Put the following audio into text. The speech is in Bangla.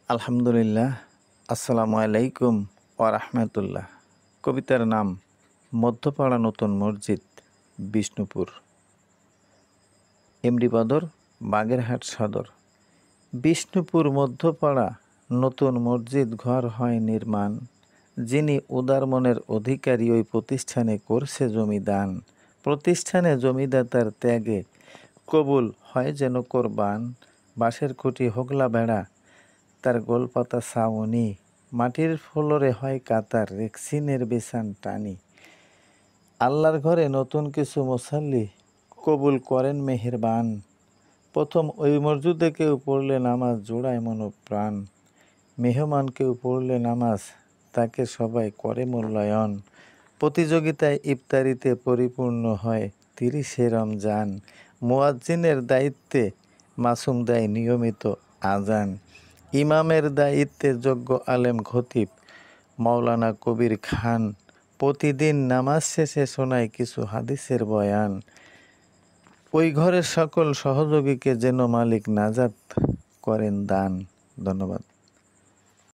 আলহামদুলিল্লাহ, আসসালামু আলাইকুম ওয়া রাহমাতুল্লাহ। কবিতার নাম মধ্যপাড়া নতুন মসজিদ, বিষ্ণুপুর। এমডি বদর, বাগেরহাট সদর। বিষ্ণুপুর মধ্যপাড়া নতুন মসজিদ ঘর হয় নির্মাণ। যিনি উদার মনের অধিকারী, ওই প্রতিষ্ঠানে করছে জমিদান। প্রতিষ্ঠানে জমিদাতার ত্যাগে কবুল হয় যেন কোরবান। বাঁশের খুঁটি হোগলা বেড়া, তার গোলপাতা ছাউনি। মাটির ফ্লোরে হয় কাতার, রেক্সিনের বিছান টানি। আল্লাহর ঘরে নতুন কিছু মুসাল্লি, কবুল করেন মেহেরবান। প্রথম ওই মসজিদে কেউ পড়লে নামাজ, জোড়ায় মনোপ্রাণ। মেহমান কেউ পড়লে নামাজ, তাকে সবাই করে মূল্যায়ন। প্রতিযোগিতায় ইফতারিতে পরিপূর্ণ হয় 30শে রমজান। মুয়াজ্জিনের দায়িত্বে মাসুম দেয় নিয়মিত আজান। ইমামের দায়িত্বে যোগ্য আলেম খতিব মাওলানা কবির খান। প্রতিদিন নামাজ শেষে শোনায় কিছু হাদিসের বয়ান। ওই ঘরের সকল সহযোগীকে যেন মালিক নাজাত করেন দান। ধন্যবাদ।